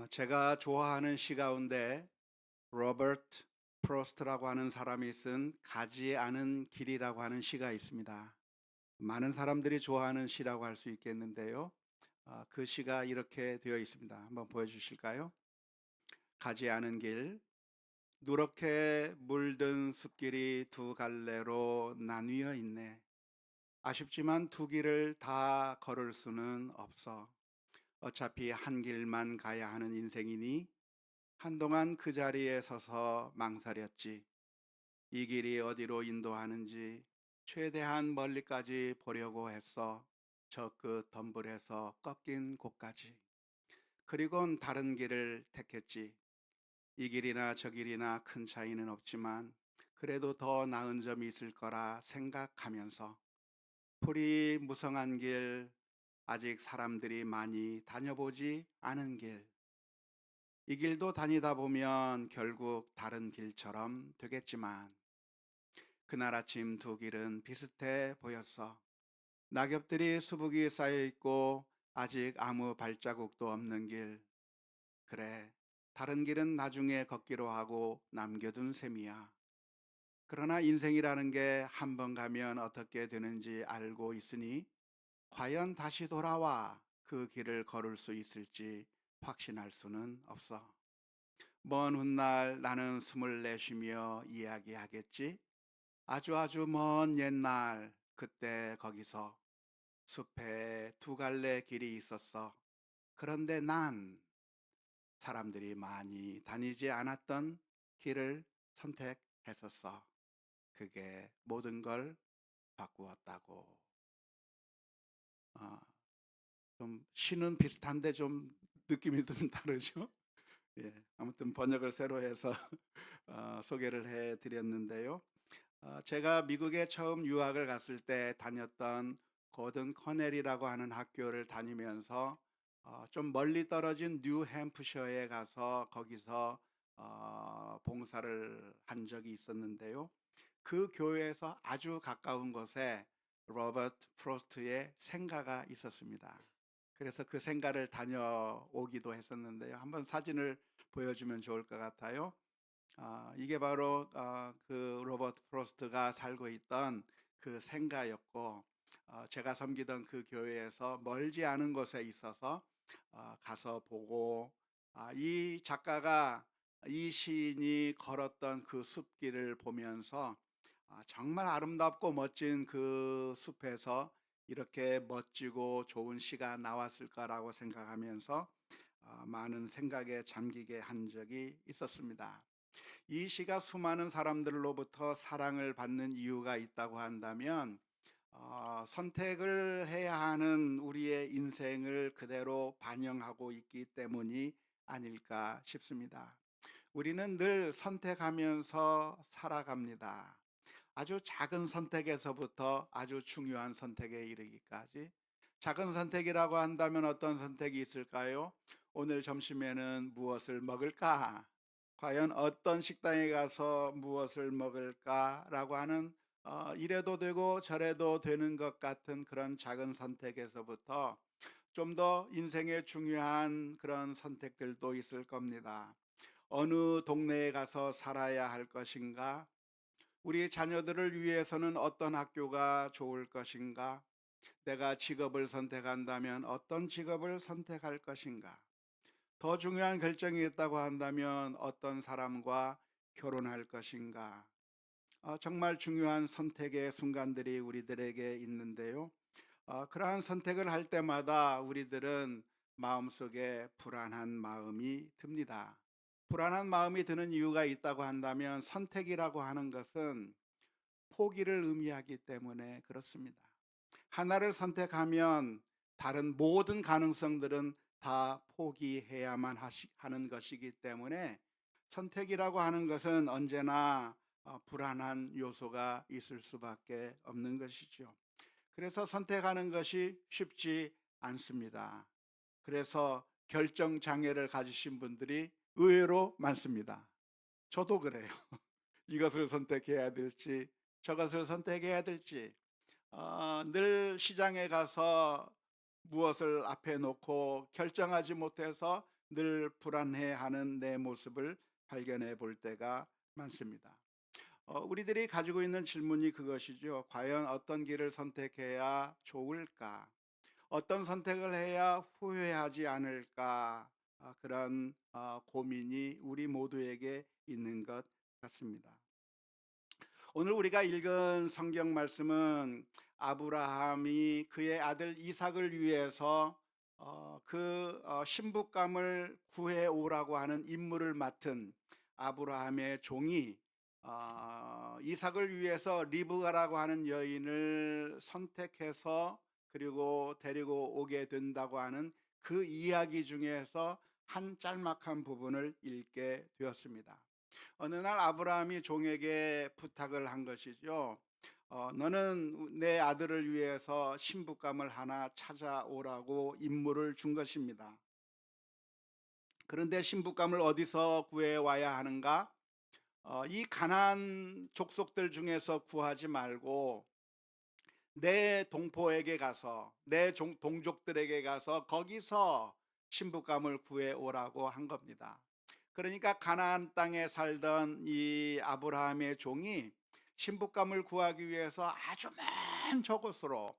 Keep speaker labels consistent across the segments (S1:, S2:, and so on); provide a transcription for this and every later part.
S1: 제가 좋아하는 시 가운데 로버트 프로스트라고 하는 사람이 쓴 가지 않은 길이라고 하는 시가 있습니다. 많은 사람들이 좋아하는 시라고 할 수 있겠는데요. 그 시가 이렇게 되어 있습니다. 한번 보여주실까요? 가지 않은 길, 누렇게 물든 숲길이 두 갈래로 나뉘어 있네. 아쉽지만 두 길을 다 걸을 수는 없어. 어차피 한 길만 가야 하는 인생이니 한동안 그 자리에 서서 망설였지. 이 길이 어디로 인도하는지 최대한 멀리까지 보려고 했어. 저 끝 덤불에서 꺾인 곳까지. 그리곤 다른 길을 택했지. 이 길이나 저 길이나 큰 차이는 없지만 그래도 더 나은 점이 있을 거라 생각하면서 풀이 무성한 길, 아직 사람들이 많이 다녀보지 않은 길, 이 길도 다니다 보면 결국 다른 길처럼 되겠지만 그날 아침 두 길은 비슷해 보였어. 낙엽들이 수북이 쌓여 있고 아직 아무 발자국도 없는 길. 그래, 다른 길은 나중에 걷기로 하고 남겨둔 셈이야. 그러나 인생이라는 게 한 번 가면 어떻게 되는지 알고 있으니 과연 다시 돌아와 그 길을 걸을 수 있을지 확신할 수는 없어. 먼 훗날 나는 숨을 내쉬며 이야기하겠지. 아주 먼 옛날 그때 거기서 숲에 두 갈래 길이 있었어. 그런데 난 사람들이 많이 다니지 않았던 길을 선택했었어. 그게 모든 걸 바꾸었다고. 어, 좀 시는 비슷한데 좀 느낌이 좀 다르죠? 예, 아무튼 번역을 새로 해서 소개를 해 드렸는데요. 제가 미국에 처음 유학을 갔을 때 다녔던 고든 커넬이라고 하는 학교를 다니면서 좀 멀리 떨어진 뉴햄프셔에 가서 거기서 봉사를 한 적이 있었는데요. 그 교회에서 아주 가까운 곳에 로버트 프로스트의 생가가 있었습니다. 그래서 그 생가를 다녀오기도 했었는데요. 한번 사진을 보여주면 좋을 것 같아요. 이게 바로 그 로버트 프로스트가 살고 있던 그 생가였고, 제가 섬기던 그 교회에서 멀지 않은 곳에 있어서 가서 보고, 이 작가가 이 시인이 걸었던 그 숲길을 보면서 정말 아름답고 멋진 그 숲에서 이렇게 멋지고 좋은 시가 나왔을 거라고 생각하면서 많은 생각에 잠기게 한 적이 있었습니다. 이 시가 수많은 사람들로부터 사랑을 받는 이유가 있다고 한다면 선택을 해야 하는 우리의 인생을 그대로 반영하고 있기 때문이 아닐까 싶습니다. 우리는 늘 선택하면서 살아갑니다. 아주 작은 선택에서부터 아주 중요한 선택에 이르기까지. 작은 선택이라고 한다면 어떤 선택이 있을까요? 오늘 점심에는 무엇을 먹을까? 과연 어떤 식당에 가서 무엇을 먹을까라고 하는 이래도 되고 저래도 되는 것 같은 그런 작은 선택에서부터 좀 더 인생의 중요한 그런 선택들도 있을 겁니다. 어느 동네에 가서 살아야 할 것인가? 우리 자녀들을 위해서는 어떤 학교가 좋을 것인가? 내가 직업을 선택한다면 어떤 직업을 선택할 것인가? 더 중요한 결정이 있다고 한다면 어떤 사람과 결혼할 것인가? 정말 중요한 선택의 순간들이 우리들에게 있는데요. 그러한 선택을 할 때마다 우리들은 마음속에 불안한 마음이 듭니다. 불안한 마음이 드는 이유가 있다고 한다면 선택이라고 하는 것은 포기를 의미하기 때문에 그렇습니다. 하나를 선택하면 다른 모든 가능성들은 다 포기해야만 하는 것이기 때문에 선택이라고 하는 것은 언제나 불안한 요소가 있을 수밖에 없는 것이죠. 그래서 선택하는 것이 쉽지 않습니다. 그래서 결정 장애를 가지신 분들이 의외로 많습니다. 저도 그래요. 이것을 선택해야 될지 저것을 선택해야 될지 늘 시장에 가서 무엇을 앞에 놓고 결정하지 못해서 늘 불안해하는 내 모습을 발견해 볼 때가 많습니다. 우리들이 가지고 있는 질문이 그것이죠. 과연 어떤 길을 선택해야 좋을까? 어떤 선택을 해야 후회하지 않을까? 그런 고민이 우리 모두에게 있는 것 같습니다. 오늘 우리가 읽은 성경 말씀은 아브라함이 그의 아들 이삭을 위해서 신부감을 구해 오라고 하는 임무를 맡은 아브라함의 종이 이삭을 위해서 리브가라고 하는 여인을 선택해서 그리고 데리고 오게 된다고 하는 그 이야기 중에서 한 짤막한 부분을 읽게 되었습니다. 어느 날 아브라함이 종에게 부탁을 한 것이죠. 너는 내 아들을 위해서 신부감을 하나 찾아오라고 임무를 준 것입니다. 그런데 신부감을 어디서 구해 와야 하는가? 이 가나안 족속들 중에서 구하지 말고 내 동포에게 가서 내 동족들에게 가서 거기서 신부감을 구해 오라고 한 겁니다. 그러니까 가나안 땅에 살던 이 아브라함의 종이 신부감을 구하기 위해서 아주 먼 저곳으로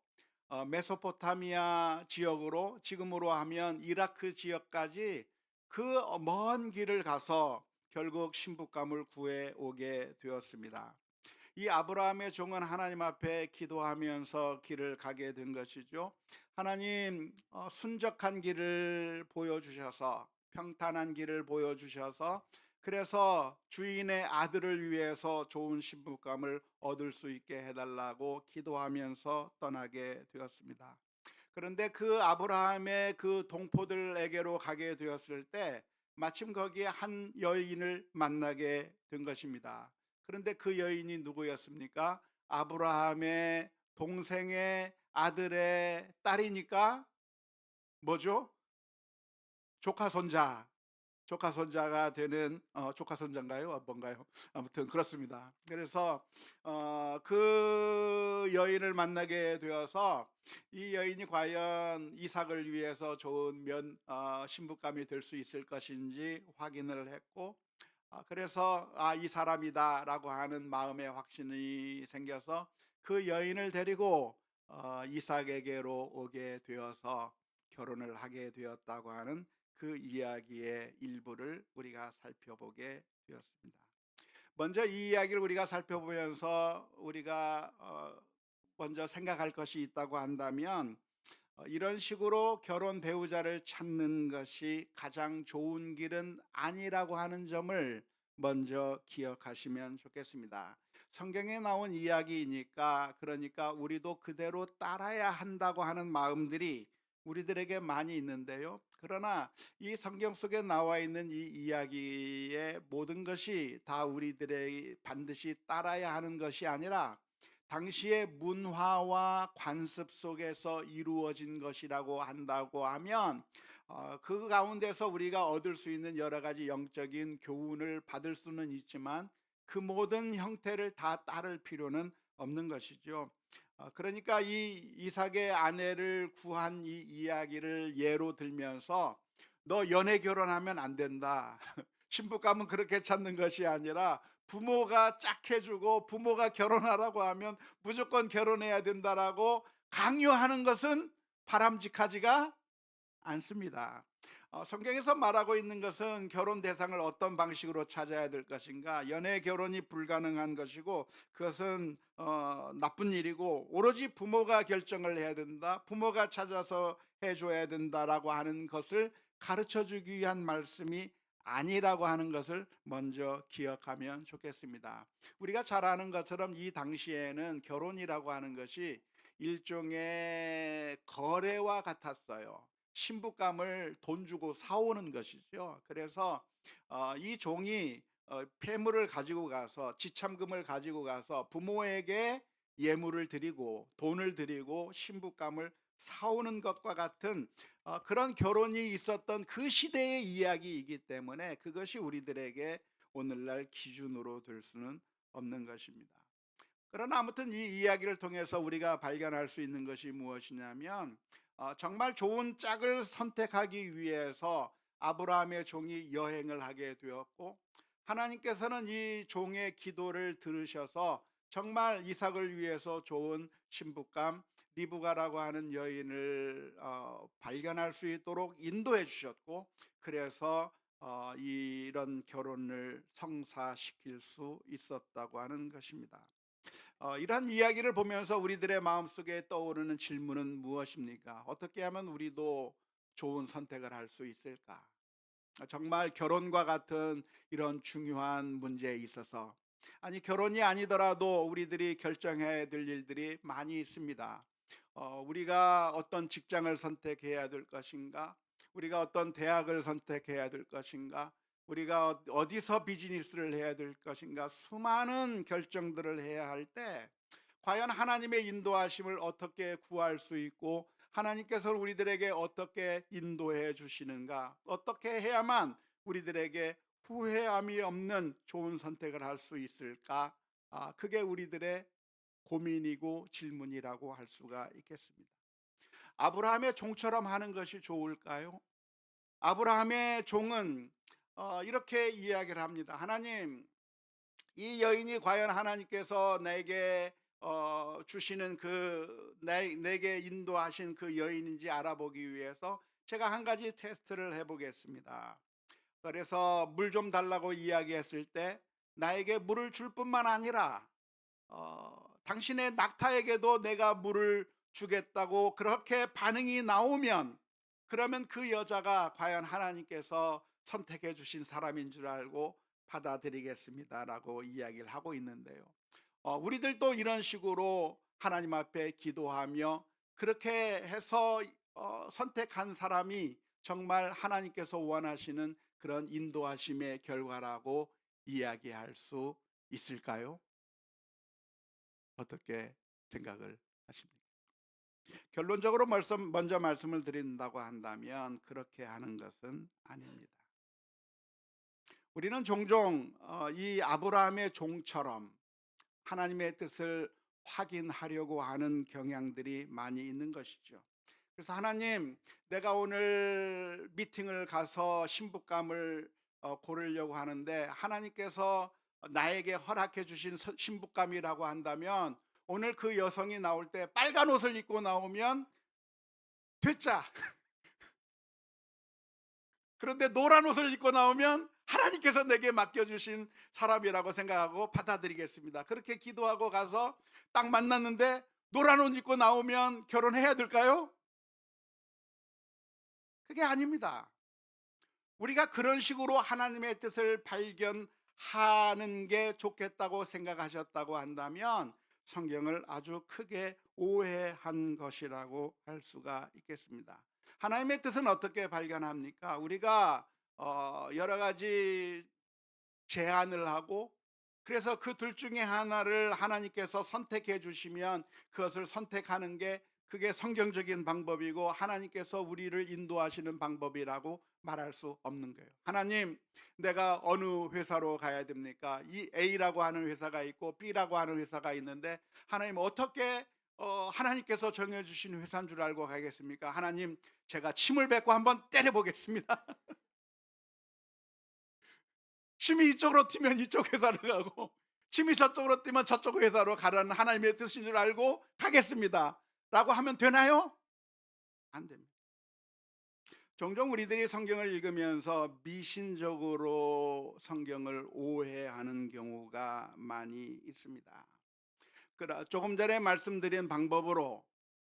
S1: 메소포타미아 지역으로 지금으로 하면 이라크 지역까지 그 먼 길을 가서 결국 신부감을 구해 오게 되었습니다. 이 아브라함의 종은 하나님 앞에 기도하면서 길을 가게 된 것이죠. 하나님, 순적한 길을 보여주셔서 평탄한 길을 보여주셔서 그래서 주인의 아들을 위해서 좋은 신부감을 얻을 수 있게 해달라고 기도하면서 떠나게 되었습니다. 그런데 그 아브라함의 그 동포들에게로 가게 되었을 때 마침 거기에 한 여인을 만나게 된 것입니다. 그런데 그 여인이 누구였습니까? 아브라함의 동생의 아들의 딸이니까 뭐죠? 조카 손자. 조카 손자가 되는 조카 손자인가요? 뭔가요? 아무튼 그렇습니다. 그래서 그 여인을 만나게 되어서 이 여인이 과연 이삭을 위해서 좋은 신부감이 될 수 있을 것인지 확인을 했고 그래서 이 사람이다라고 하는 마음의 확신이 생겨서 그 여인을 데리고 이삭에게로 오게 되어서 결혼을 하게 되었다고 하는 그 이야기의 일부를 우리가 살펴보게 되었습니다. 먼저 이 이야기를 우리가 살펴보면서 우리가 먼저 생각할 것이 있다고 한다면 이런 식으로 결혼 배우자를 찾는 것이 가장 좋은 길은 아니라고 하는 점을 먼저 기억하시면 좋겠습니다. 성경에 나온 이야기이니까 그러니까 우리도 그대로 따라야 한다고 하는 마음들이 우리들에게 많이 있는데요. 그러나 이 성경 속에 나와 있는 이 이야기의 모든 것이 다 우리들의 반드시 따라야 하는 것이 아니라 당시의 문화와 관습 속에서 이루어진 것이라고 한다고 하면 그 가운데서 우리가 얻을 수 있는 여러 가지 영적인 교훈을 받을 수는 있지만 그 모든 형태를 다 따를 필요는 없는 것이죠. 그러니까 이 이삭의 아내를 구한 이 이야기를 예로 들면서 너 연애 결혼하면 안 된다. 신부감은 그렇게 찾는 것이 아니라 부모가 짝해주고 부모가 결혼하라고 하면 무조건 결혼해야 된다라고 강요하는 것은 바람직하지가 않습니다. 성경에서 말하고 있는 것은 결혼 대상을 어떤 방식으로 찾아야 될 것인가, 연애 결혼이 불가능한 것이고 그것은 나쁜 일이고 오로지 부모가 결정을 해야 된다, 부모가 찾아서 해줘야 된다라고 하는 것을 가르쳐 주기 위한 말씀이 아니라고 하는 것을 먼저 기억하면 좋겠습니다. 우리가 잘 아는 것처럼 이 당시에는 결혼이라고 하는 것이 일종의 거래와 같았어요. 신부감을 돈 주고 사오는 것이죠. 그래서 이 종이 폐물을 가지고 가서 지참금을 가지고 가서 부모에게 예물을 드리고 돈을 드리고 신부감을 사오는 것과 같은 그런 결혼이 있었던 그 시대의 이야기이기 때문에 그것이 우리들에게 오늘날 기준으로 될 수는 없는 것입니다. 그러나 아무튼 이 이야기를 통해서 우리가 발견할 수 있는 것이 무엇이냐면 정말 좋은 짝을 선택하기 위해서 아브라함의 종이 여행을 하게 되었고, 하나님께서는 이 종의 기도를 들으셔서 정말 이삭을 위해서 좋은 신부감 리브가라고 하는 여인을 발견할 수 있도록 인도해 주셨고, 그래서 이런 결혼을 성사시킬 수 있었다고 하는 것입니다. 이런 이야기를 보면서 우리들의 마음속에 떠오르는 질문은 무엇입니까? 어떻게 하면 우리도 좋은 선택을 할 수 있을까? 정말 결혼과 같은 이런 중요한 문제에 있어서, 아니 결혼이 아니더라도 우리들이 결정해야 될 일들이 많이 있습니다. 우리가 어떤 직장을 선택해야 될 것인가? 우리가 어떤 대학을 선택해야 될 것인가? 우리가 어디서 비즈니스를 해야 될 것인가? 수많은 결정들을 해야 할 때 과연 하나님의 인도하심을 어떻게 구할 수 있고, 하나님께서 우리들에게 어떻게 인도해 주시는가, 어떻게 해야만 우리들에게 후회함이 없는 좋은 선택을 할 수 있을까? 그게 우리들의 고민이고 질문이라고 할 수가 있겠습니다. 아브라함의 종처럼 하는 것이 좋을까요? 아브라함의 종은 이렇게 이야기를 합니다. 하나님, 이 여인이 과연 하나님께서 내게 주시는 내게 인도하신 그 여인인지 알아보기 위해서 제가 한 가지 테스트를 해보겠습니다. 그래서 물 좀 달라고 이야기했을 때 나에게 물을 줄 뿐만 아니라 당신의 낙타에게도 내가 물을 주겠다고 그렇게 반응이 나오면, 그러면 그 여자가 과연 하나님께서 선택해 주신 사람인 줄 알고 받아들이겠습니다라고 이야기를 하고 있는데요. 우리들도 이런 식으로 하나님 앞에 기도하며 그렇게 해서 선택한 사람이 정말 하나님께서 원하시는 그런 인도하심의 결과라고 이야기할 수 있을까요? 어떻게 생각을 하십니까? 결론적으로 먼저 말씀을 드린다고 한다면 그렇게 하는 것은 아닙니다. 우리는 종종 이 아브라함의 종처럼 하나님의 뜻을 확인하려고 하는 경향들이 많이 있는 것이죠. 그래서 하나님, 내가 오늘 미팅을 가서 신부감을 고르려고 하는데 하나님께서 나에게 허락해 주신 신부감이라고 한다면, 오늘 그 여성이 나올 때 빨간 옷을 입고 나오면 됐자. 그런데 노란 옷을 입고 나오면 하나님께서 내게 맡겨주신 사람이라고 생각하고 받아들이겠습니다. 그렇게 기도하고 가서 딱 만났는데 노란 옷 입고 나오면 결혼해야 될까요? 그게 아닙니다. 우리가 그런 식으로 하나님의 뜻을 발견하는 게 좋겠다고 생각하셨다고 한다면 성경을 아주 크게 오해한 것이라고 할 수가 있겠습니다. 하나님의 뜻은 어떻게 발견합니까? 우리가 여러 가지 제안을 하고, 그래서 그 둘 중에 하나를 하나님께서 선택해 주시면 그것을 선택하는 게, 그게 성경적인 방법이고 하나님께서 우리를 인도하시는 방법이라고 말할 수 없는 거예요. 하나님, 내가 어느 회사로 가야 됩니까? 이 A라고 하는 회사가 있고 B라고 하는 회사가 있는데 하나님, 어떻게 하나님께서 정해주신 회사인 줄 알고 가겠습니까? 하나님, 제가 침을 뱉고 한번 때려보겠습니다. 침이 이쪽으로 튀면 이쪽 회사로 가고, 침이 저쪽으로 뛰면 저쪽 회사로 가라는 하나님의 뜻인 줄 알고 가겠습니다 라고 하면 되나요? 안 됩니다. 종종 우리들이 성경을 읽으면서 미신적으로 성경을 오해하는 경우가 많이 있습니다. 조금 전에 말씀드린 방법으로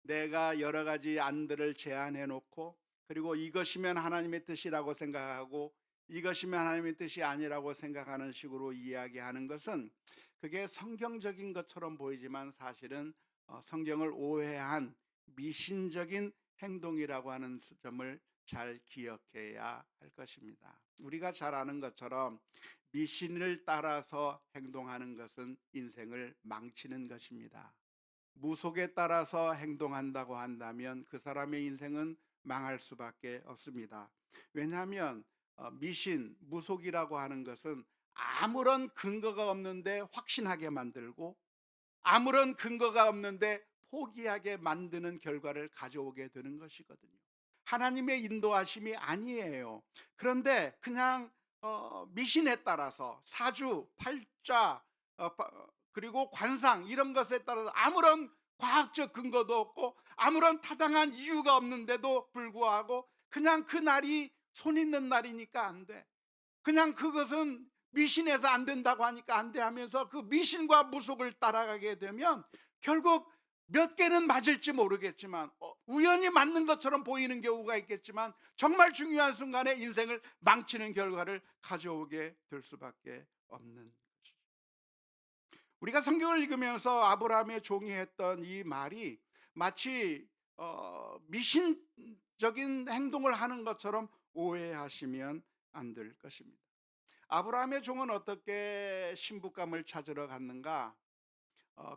S1: 내가 여러 가지 안들을 제안해 놓고, 그리고 이것이면 하나님의 뜻이라고 생각하고 이것이면 하나님의 뜻이 아니라고 생각하는 식으로 이야기하는 것은, 그게 성경적인 것처럼 보이지만 사실은 성경을 오해한 미신적인 행동이라고 하는 점을 잘 기억해야 할 것입니다. 우리가 잘 아는 것처럼 미신을 따라서 행동하는 것은 인생을 망치는 것입니다. 무속에 따라서 행동한다고 한다면 그 사람의 인생은 망할 수밖에 없습니다. 왜냐하면 미신, 무속이라고 하는 것은 아무런 근거가 없는데 확신하게 만들고, 아무런 근거가 없는데 포기하게 만드는 결과를 가져오게 되는 것이거든요. 하나님의 인도하심이 아니에요. 그런데 그냥 미신에 따라서 사주, 팔자, 그리고 관상 이런 것에 따라서 아무런 과학적 근거도 없고 아무런 타당한 이유가 없는데도 불구하고 그냥 그 날이 손 있는 날이니까 안 돼. 그냥 그것은 미신에서 안 된다고 하니까 안 돼 하면서 그 미신과 무속을 따라가게 되면 결국 몇 개는 맞을지 모르겠지만 우연히 맞는 것처럼 보이는 경우가 있겠지만 정말 중요한 순간에 인생을 망치는 결과를 가져오게 될 수밖에 없는 것이죠. 우리가 성경을 읽으면서 아브라함의 종이 했던 이 말이 마치 미신적인 행동을 하는 것처럼 오해하시면 안 될 것입니다. 아브라함의 종은 어떻게 신부감을 찾으러 갔는가?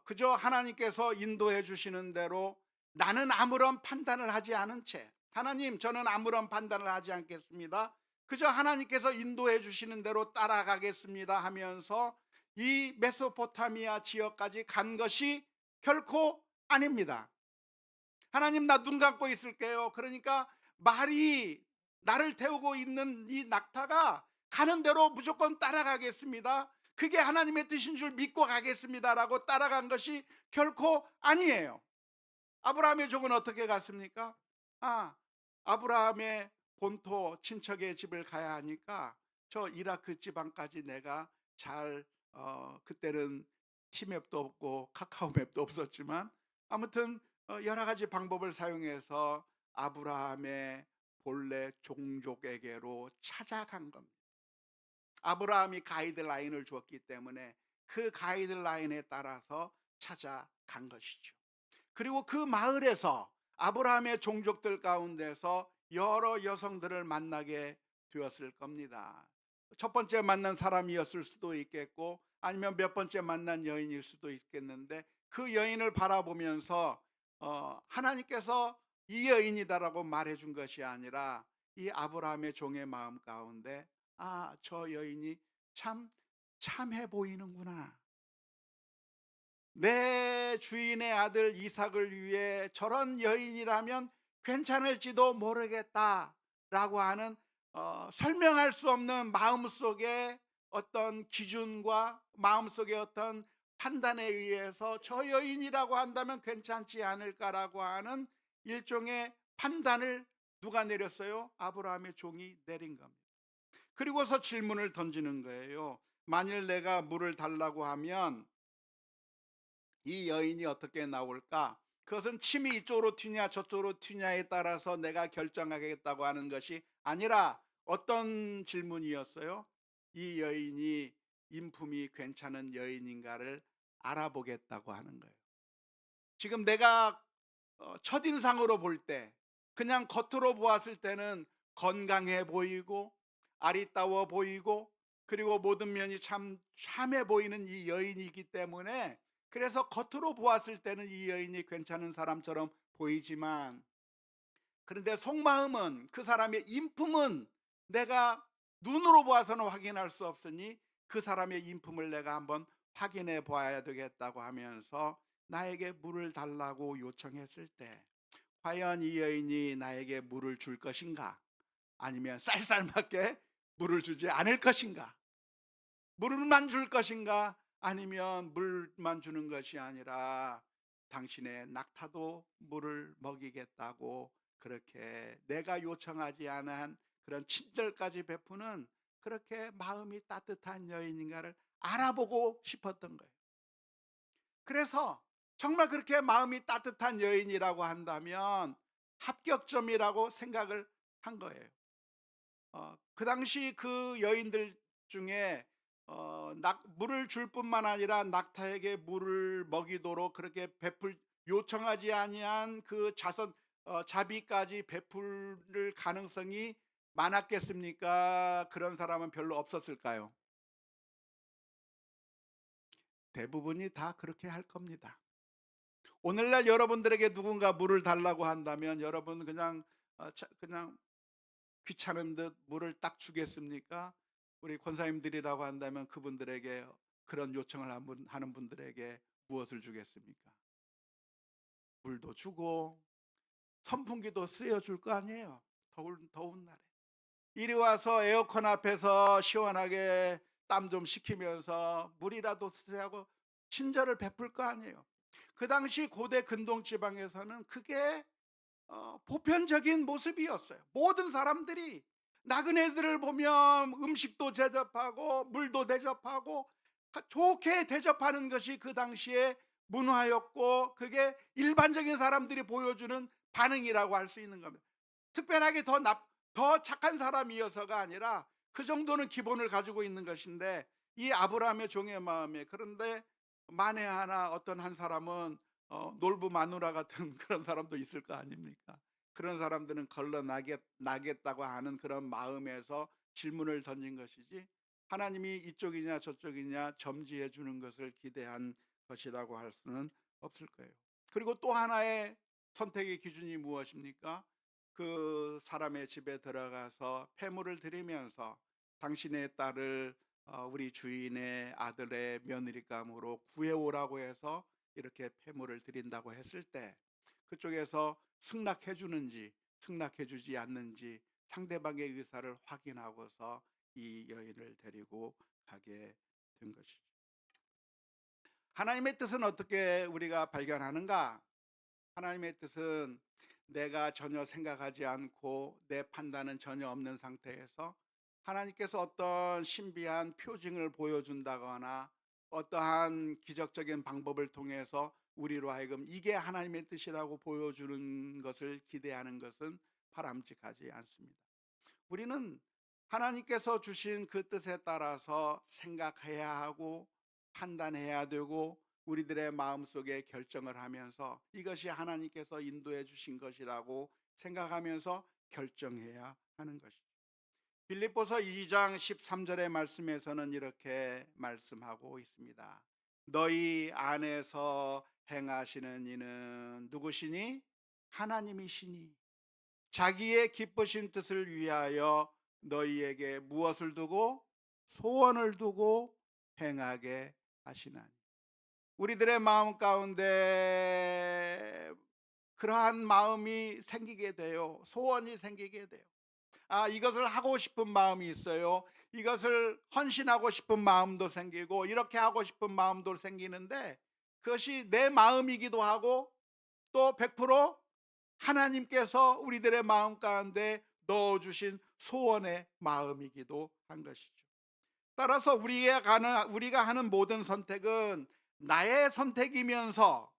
S1: 그저 하나님께서 인도해 주시는 대로 나는 아무런 판단을 하지 않은 채, 하나님 저는 아무런 판단을 하지 않겠습니다, 그저 하나님께서 인도해 주시는 대로 따라가겠습니다 하면서 이 메소포타미아 지역까지 간 것이 결코 아닙니다. 하나님 나 눈 감고 있을게요. 그러니까 말이 나를 태우고 있는 이 낙타가 가는 대로 무조건 따라가겠습니다, 그게 하나님의 뜻인 줄 믿고 가겠습니다라고 따라간 것이 결코 아니에요. 아브라함의 종은 어떻게 갔습니까? 아브라함의 본토 친척의 집을 가야 하니까 저 이라크 지방까지 내가 잘 그때는 티맵도 없고 카카오맵도 없었지만 아무튼 여러 가지 방법을 사용해서 아브라함의 본래 종족에게로 찾아간 겁니다. 아브라함이 가이드라인을 주었기 때문에 그 가이드라인에 따라서 찾아간 것이죠. 그리고 그 마을에서 아브라함의 종족들 가운데서 여러 여성들을 만나게 되었을 겁니다. 첫 번째 만난 사람이었을 수도 있겠고 아니면 몇 번째 만난 여인일 수도 있겠는데 그 여인을 바라보면서 하나님께서 이 여인이다라고 말해준 것이 아니라 이 아브라함의 종의 마음 가운데 저 여인이 참 참해 보이는구나, 내 주인의 아들 이삭을 위해 저런 여인이라면 괜찮을지도 모르겠다라고 하는 설명할 수 없는 마음속의 어떤 기준과 마음속의 어떤 판단에 의해서 저 여인이라고 한다면 괜찮지 않을까라고 하는 일종의 판단을 누가 내렸어요? 아브라함의 종이 내린 겁니다. 그리고서 질문을 던지는 거예요. 만일 내가 물을 달라고 하면 이 여인이 어떻게 나올까? 그것은 침이 이쪽으로 튀냐 저쪽으로 튀냐에 따라서 내가 결정하겠다고 하는 것이 아니라 어떤 질문이었어요? 이 여인이 인품이 괜찮은 여인인가를 알아보겠다고 하는 거예요. 지금 내가 첫인상으로 볼 때 그냥 겉으로 보았을 때는 건강해 보이고 아리따워 보이고 그리고 모든 면이 참 참해 보이는 이 여인이기 때문에 그래서 겉으로 보았을 때는 이 여인이 괜찮은 사람처럼 보이지만 그런데 속마음은 그 사람의 인품은 내가 눈으로 보아서는 확인할 수 없으니 그 사람의 인품을 내가 한번 확인해 봐야 되겠다고 하면서 나에게 물을 달라고 요청했을 때 과연 이 여인이 나에게 물을 줄 것인가? 아니면 쌀쌀맞게 물을 주지 않을 것인가? 물만 줄 것인가? 아니면 물만 주는 것이 아니라 당신의 낙타도 물을 먹이겠다고 그렇게 내가 요청하지 않은 그런 친절까지 베푸는 그렇게 마음이 따뜻한 여인인가를 알아보고 싶었던 거예요. 그래서 정말 그렇게 마음이 따뜻한 여인이라고 한다면 합격점이라고 생각을 한 거예요. 그 당시 그 여인들 중에 물을 줄 뿐만 아니라 낙타에게 물을 먹이도록 그렇게 요청하지 아니한 그 자비까지 베풀 가능성이 많았겠습니까? 그런 사람은 별로 없었을까요? 대부분이 다 그렇게 할 겁니다. 오늘날 여러분들에게 누군가 물을 달라고 한다면 여러분 그냥 귀찮은 듯 물을 딱 주겠습니까? 우리 권사님들이라고 한다면 그분들에게 그런 요청을 하는 분들에게 무엇을 주겠습니까? 물도 주고 선풍기도 쓰여 줄 거 아니에요. 더운 날에 이리 와서 에어컨 앞에서 시원하게 땀 좀 식히면서 물이라도 쓰자고 친절을 베풀 거 아니에요. 그 당시 고대 근동 지방에서는 그게 보편적인 모습이었어요. 모든 사람들이 나그네들을 보면 음식도 대접하고 물도 대접하고 좋게 대접하는 것이 그 당시에 문화였고, 그게 일반적인 사람들이 보여주는 반응이라고 할 수 있는 겁니다. 특별하게 더 착한 사람이어서가 아니라 그 정도는 기본을 가지고 있는 것인데, 이 아브라함의 종의 마음에, 그런데 만에 하나 어떤 한 사람은 놀부 마누라 같은 그런 사람도 있을 거 아닙니까? 그런 사람들은 나겠다고 하는 그런 마음에서 질문을 던진 것이지, 하나님이 이쪽이냐 저쪽이냐 점지해 주는 것을 기대한 것이라고 할 수는 없을 거예요. 그리고 또 하나의 선택의 기준이 무엇입니까? 그 사람의 집에 들어가서 폐물을 드리면서 당신의 딸을 우리 주인의 아들의 며느리감으로 구해오라고 해서 이렇게 폐물을 드린다고 했을 때, 그쪽에서 승낙해 주는지 승낙해 주지 않는지 상대방의 의사를 확인하고서 이 여인을 데리고 가게 된 것이죠. 하나님의 뜻은 어떻게 우리가 발견하는가? 하나님의 뜻은 내가 전혀 생각하지 않고 내 판단은 전혀 없는 상태에서 하나님께서 어떤 신비한 표징을 보여준다거나 어떠한 기적적인 방법을 통해서 우리로 하여금 이게 하나님의 뜻이라고 보여주는 것을 기대하는 것은 바람직하지 않습니다. 우리는 하나님께서 주신 그 뜻에 따라서 생각해야 하고 판단해야 되고 우리들의 마음속에 결정을 하면서 이것이 하나님께서 인도해 주신 것이라고 생각하면서 결정해야 하는 것이죠. 빌립보서 2장 13절의 말씀에서는 이렇게 말씀하고 있습니다. 너희 안에서 행하시는 이는 누구시니? 하나님이시니 자기의 기쁘신 뜻을 위하여 너희에게 무엇을 두고? 소원을 두고 행하게 하시나니. 우리들의 마음 가운데 그러한 마음이 생기게 돼요. 소원이 생기게 돼요. 이것을 하고 싶은 마음이 있어요. 이것을 헌신하고 싶은 마음도 생기고 이렇게 하고 싶은 마음도 생기는데, 그것이 내 마음이기도 하고 또 100% 하나님께서 우리들의 마음 가운데 넣어주신 소원의 마음이기도 한 것이죠. 따라서 우리가 하는 모든 선택은 나의 선택이면서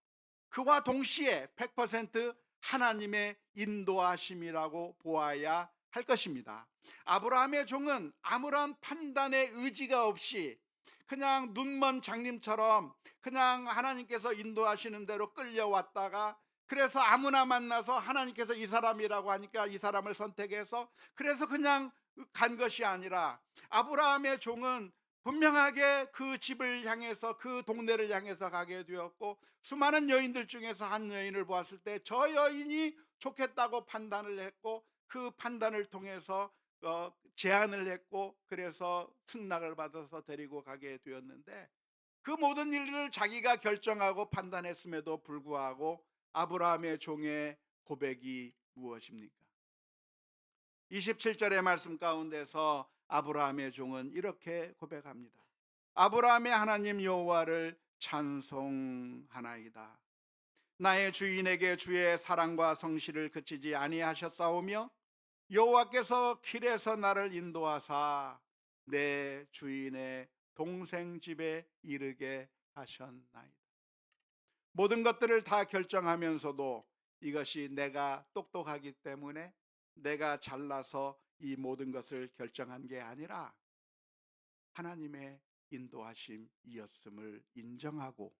S1: 그와 동시에 100% 하나님의 인도하심이라고 보아야 할 것입니다. 아브라함의 종은 아무런 판단의 의지가 없이 그냥 눈먼 장님처럼 그냥 하나님께서 인도하시는 대로 끌려왔다가, 그래서 아무나 만나서 하나님께서 이 사람이라고 하니까 이 사람을 선택해서 그래서 그냥 간 것이 아니라, 아브라함의 종은 분명하게 그 집을 향해서 그 동네를 향해서 가게 되었고, 수많은 여인들 중에서 한 여인을 보았을 때 저 여인이 좋겠다고 판단을 했고, 그 판단을 통해서 제안을 했고, 그래서 승낙을 받아서 데리고 가게 되었는데, 그 모든 일을 자기가 결정하고 판단했음에도 불구하고 아브라함의 종의 고백이 무엇입니까? 27절의 말씀 가운데서 아브라함의 종은 이렇게 고백합니다. 아브라함의 하나님 여호와를 찬송하나이다. 나의 주인에게 주의 사랑과 성실을 그치지 아니하셨사오며 여호와께서 길에서 나를 인도하사 내 주인의 동생 집에 이르게 하셨나이다. 모든 것들을 다 결정하면서도 이것이 내가 똑똑하기 때문에 내가 잘나서 이 모든 것을 결정한 게 아니라 하나님의 인도하심이었음을 인정하고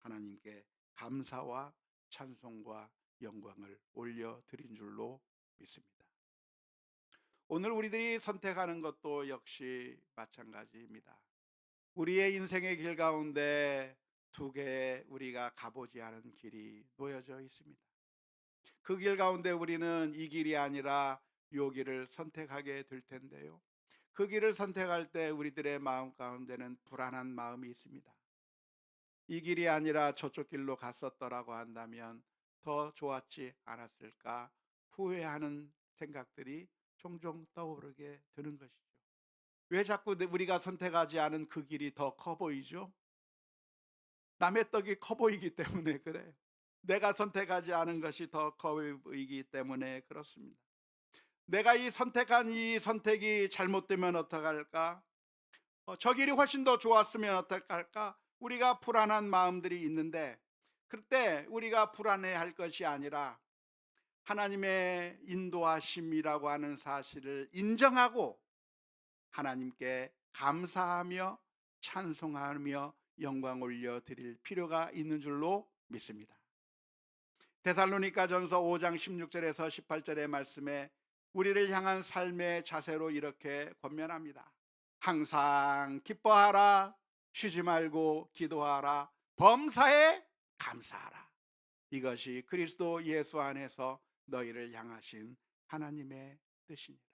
S1: 하나님께 감사와 찬송과 영광을 올려드린 줄로 믿습니다. 오늘 우리들이 선택하는 것도 역시 마찬가지입니다. 우리의 인생의 길 가운데 두 개의 우리가 가보지 않은 길이 놓여져 있습니다. 그 길 가운데 우리는 이 길이 아니라 요 길을 선택하게 될 텐데요, 그 길을 선택할 때 우리들의 마음 가운데는 불안한 마음이 있습니다. 이 길이 아니라 저쪽 길로 갔었더라고 한다면 더 좋았지 않았을까 후회하는 생각들이 종종 떠오르게 되는 것이죠. 왜 자꾸 우리가 선택하지 않은 그 길이 더 커 보이죠? 남의 떡이 커 보이기 때문에 그래요. 내가 선택하지 않은 것이 더 커 보이기 때문에 그렇습니다. 내가 선택한 이 선택이 잘못되면 어떡할까? 저 길이 훨씬 더 좋았으면 어떡할까? 우리가 불안한 마음들이 있는데, 그때 우리가 불안해할 것이 아니라 하나님의 인도하심이라고 하는 사실을 인정하고 하나님께 감사하며 찬송하며 영광 올려 드릴 필요가 있는 줄로 믿습니다. 데살로니가전서 5장 16절에서 18절의 말씀에 우리를 향한 삶의 자세로 이렇게 권면합니다. 항상 기뻐하라, 쉬지 말고 기도하라, 범사에 감사하라. 이것이 그리스도 예수 안에서 너희를 향하신 하나님의 뜻입니다.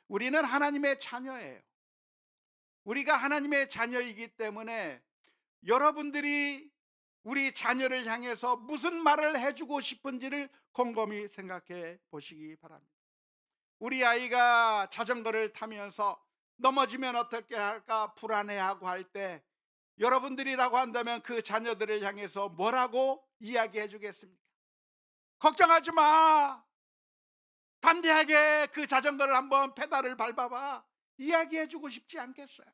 S1: 우리는 하나님의 자녀예요. 우리가 하나님의 자녀이기 때문에 여러분들이 우리 자녀를 향해서 무슨 말을 해주고 싶은지를 곰곰이 생각해 보시기 바랍니다. 우리 아이가 자전거를 타면서 넘어지면 어떻게 할까 불안해하고 할 때 여러분들이라고 한다면 그 자녀들을 향해서 뭐라고 이야기해 주겠습니까? 걱정하지 마. 담대하게 그 자전거를 한번 페달을 밟아봐. 이야기해 주고 싶지 않겠어요?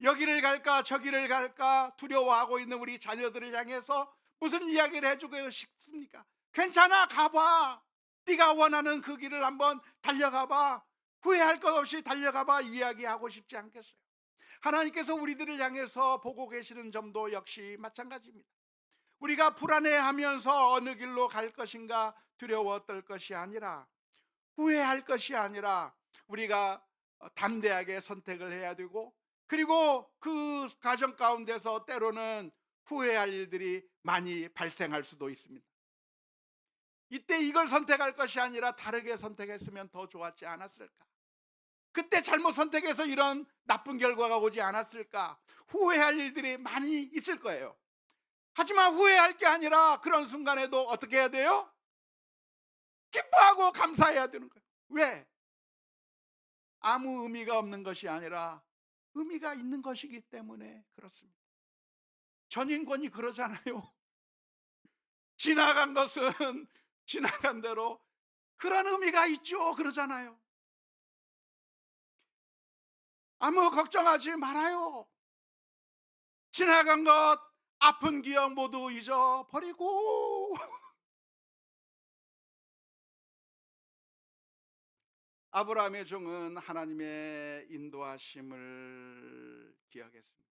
S1: 여기를 갈까 저기를 갈까 두려워하고 있는 우리 자녀들을 향해서 무슨 이야기를 해주고 싶습니까? 괜찮아, 가봐. 네가 원하는 그 길을 한번 달려가봐. 후회할 것 없이 달려가봐. 이야기하고 싶지 않겠어요? 하나님께서 우리들을 향해서 보고 계시는 점도 역시 마찬가지입니다. 우리가 불안해하면서 어느 길로 갈 것인가 두려워 떨 것이 아니라, 후회할 것이 아니라 우리가 담대하게 선택을 해야 되고, 그리고 그 과정 가운데서 때로는 후회할 일들이 많이 발생할 수도 있습니다. 이때 이걸 선택할 것이 아니라 다르게 선택했으면 더 좋았지 않았을까? 그때 잘못 선택해서 이런 나쁜 결과가 오지 않았을까? 후회할 일들이 많이 있을 거예요. 하지만 후회할 게 아니라 그런 순간에도 어떻게 해야 돼요? 기뻐하고 감사해야 되는 거예요. 왜? 아무 의미가 없는 것이 아니라 의미가 있는 것이기 때문에 그렇습니다. 전인권이 그러잖아요. 지나간 것은 지나간 대로 그런 의미가 있죠. 그러잖아요. 아무 걱정하지 말아요. 지나간 것, 아픈 기억 모두 잊어버리고 아브라함의 종은 하나님의 인도하심을 기억했습니다.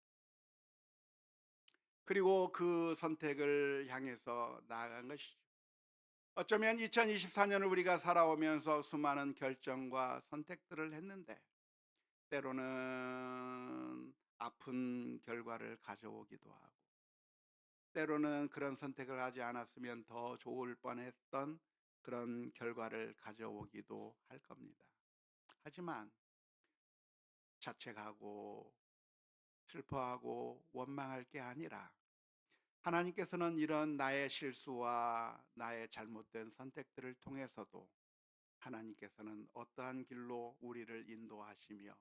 S1: 그리고 그 선택을 향해서 나아간 것이죠. 어쩌면 2024년을 우리가 살아오면서 수많은 결정과 선택들을 했는데 때로는 아픈 결과를 가져오기도 하고, 때로는 그런 선택을 하지 않았으면 더 좋을 뻔했던 그런 결과를 가져오기도 할 겁니다. 하지만 자책하고 슬퍼하고 원망할 게 아니라 하나님께서는 이런 나의 실수와 나의 잘못된 선택들을 통해서도 하나님께서는 어떠한 길로 우리를 인도하시며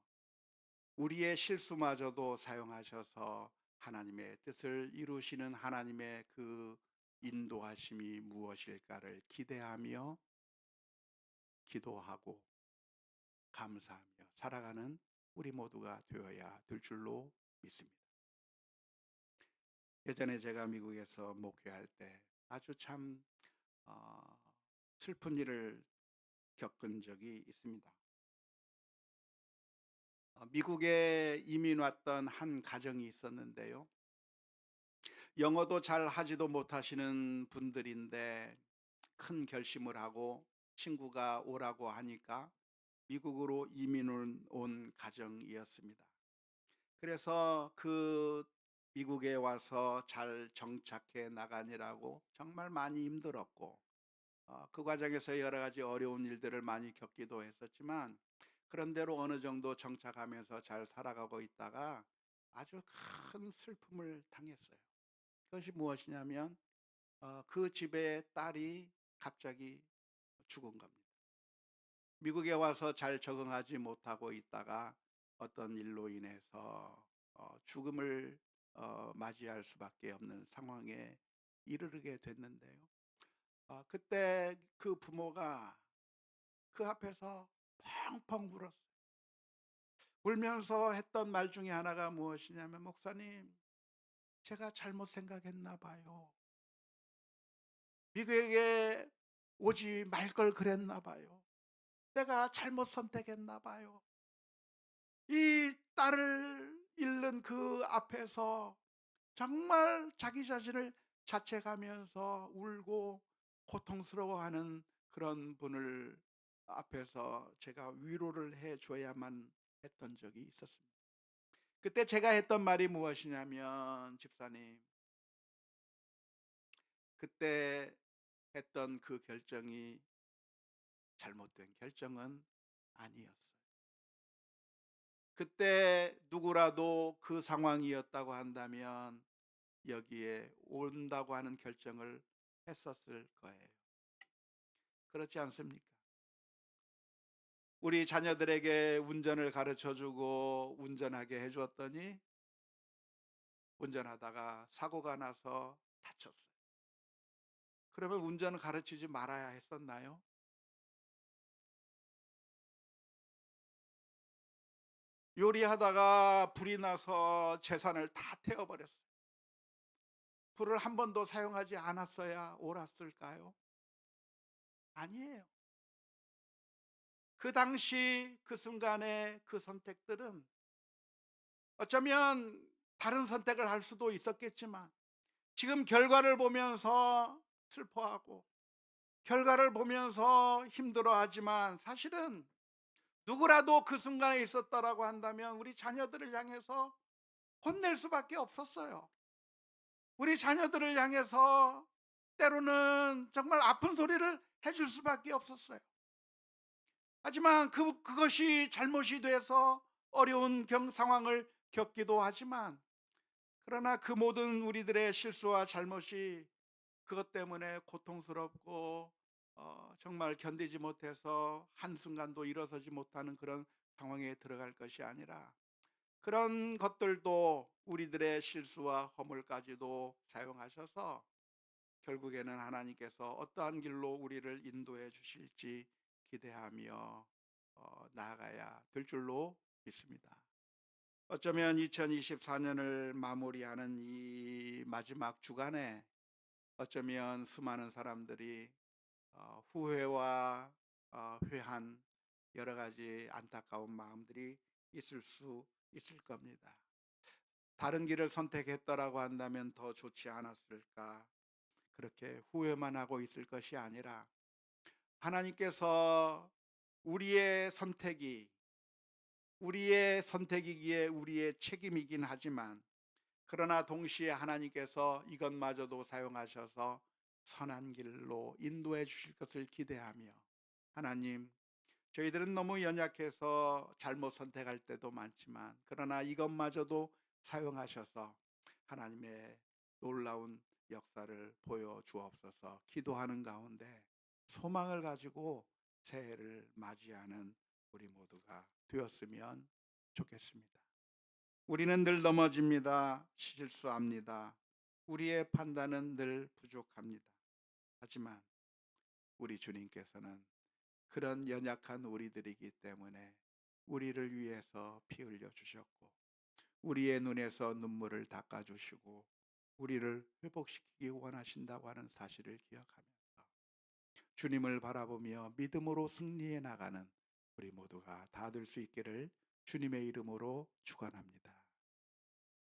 S1: 우리의 실수마저도 사용하셔서 하나님의 뜻을 이루시는 하나님의 그 인도하심이 무엇일까를 기대하며 기도하고 감사하며 살아가는 우리 모두가 되어야 될 줄로 믿습니다. 예전에 제가 미국에서 목회할 때 아주 참 슬픈 일을 겪은 적이 있습니다. 미국에 이민 왔던 한 가정이 있었는데요. 영어도 잘 하지도 못하시는 분들인데 큰 결심을 하고 친구가 오라고 하니까 미국으로 이민을 온 가정이었습니다. 그래서 그 미국에 와서 잘 정착해 나가느라고 정말 많이 힘들었고, 그 과정에서 여러 가지 어려운 일들을 많이 겪기도 했었지만, 그런대로 어느 정도 정착하면서 잘 살아가고 있다가 아주 큰 슬픔을 당했어요. 그것이 무엇이냐면 그 집의 딸이 갑자기 죽은 겁니다. 미국에 와서 잘 적응하지 못하고 있다가 어떤 일로 인해서 죽음을 맞이할 수밖에 없는 상황에 이르게 됐는데요. 그때 그 부모가 그 앞에서 펑펑 울었어요. 울면서 했던 말 중에 하나가 무엇이냐면, 목사님, 제가 잘못 생각했나 봐요. 미국에게 오지 말 걸 그랬나 봐요. 내가 잘못 선택했나 봐요. 이 딸을 잃는 그 앞에서 정말 자기 자신을 자책하면서 울고 고통스러워하는 그런 분을 앞에서 제가 위로를 해 줘야만 했던 적이 있었습니다. 그때 제가 했던 말이 무엇이냐면, 집사님, 그때 했던 그 결정이 잘못된 결정은 아니었어요. 그때 누구라도 그 상황이었다고 한다면 여기에 온다고 하는 결정을 했었을 거예요. 그렇지 않습니까? 우리 자녀들에게 운전을 가르쳐 주고 운전하게 해 주었더니 운전하다가 사고가 나서 다쳤어요. 그러면 운전을 가르치지 말아야 했었나요? 요리하다가 불이 나서 재산을 다 태워 버렸어요. 불을 한 번도 사용하지 않았어야 옳았을까요? 아니에요. 그 당시 그 순간의 그 선택들은 어쩌면 다른 선택을 할 수도 있었겠지만, 지금 결과를 보면서 슬퍼하고 결과를 보면서 힘들어하지만, 사실은 누구라도 그 순간에 있었다라고 한다면 우리 자녀들을 향해서 혼낼 수밖에 없었어요. 우리 자녀들을 향해서 때로는 정말 아픈 소리를 해줄 수밖에 없었어요. 하지만 그것이 잘못이 돼서 어려운 상황을 겪기도 하지만, 그러나 그 모든 우리들의 실수와 잘못이 그것 때문에 고통스럽고 정말 견디지 못해서 한순간도 일어서지 못하는 그런 상황에 들어갈 것이 아니라, 그런 것들도 우리들의 실수와 허물까지도 사용하셔서 결국에는 하나님께서 어떠한 길로 우리를 인도해 주실지 기대하며 나아가야 될 줄로 믿습니다. 어쩌면 2024년을 마무리하는 이 마지막 주간에 어쩌면 수많은 사람들이 후회와 회한, 여러 가지 안타까운 마음들이 있을 수 있을 겁니다. 다른 길을 선택했더라고 한다면 더 좋지 않았을까, 그렇게 후회만 하고 있을 것이 아니라, 하나님께서 우리의 선택이 우리의 선택이기에 우리의 책임이긴 하지만, 그러나 동시에 하나님께서 이것마저도 사용하셔서 선한 길로 인도해 주실 것을 기대하며, 하나님, 저희들은 너무 연약해서 잘못 선택할 때도 많지만, 그러나 이것마저도 사용하셔서 하나님의 놀라운 역사를 보여 주옵소서. 기도하는 가운데 소망을 가지고 새해를 맞이하는 우리 모두가 되었으면 좋겠습니다. 우리는 늘 넘어집니다. 실수합니다. 우리의 판단은 늘 부족합니다. 하지만 우리 주님께서는 그런 연약한 우리들이기 때문에 우리를 위해서 피 흘려 주셨고, 우리의 눈에서 눈물을 닦아 주시고 우리를 회복시키기 원하신다고 하는 사실을 기억하면서 주님을 바라보며 믿음으로 승리해 나가는 우리 모두가 다 될 수 있기를 주님의 이름으로 축원합니다.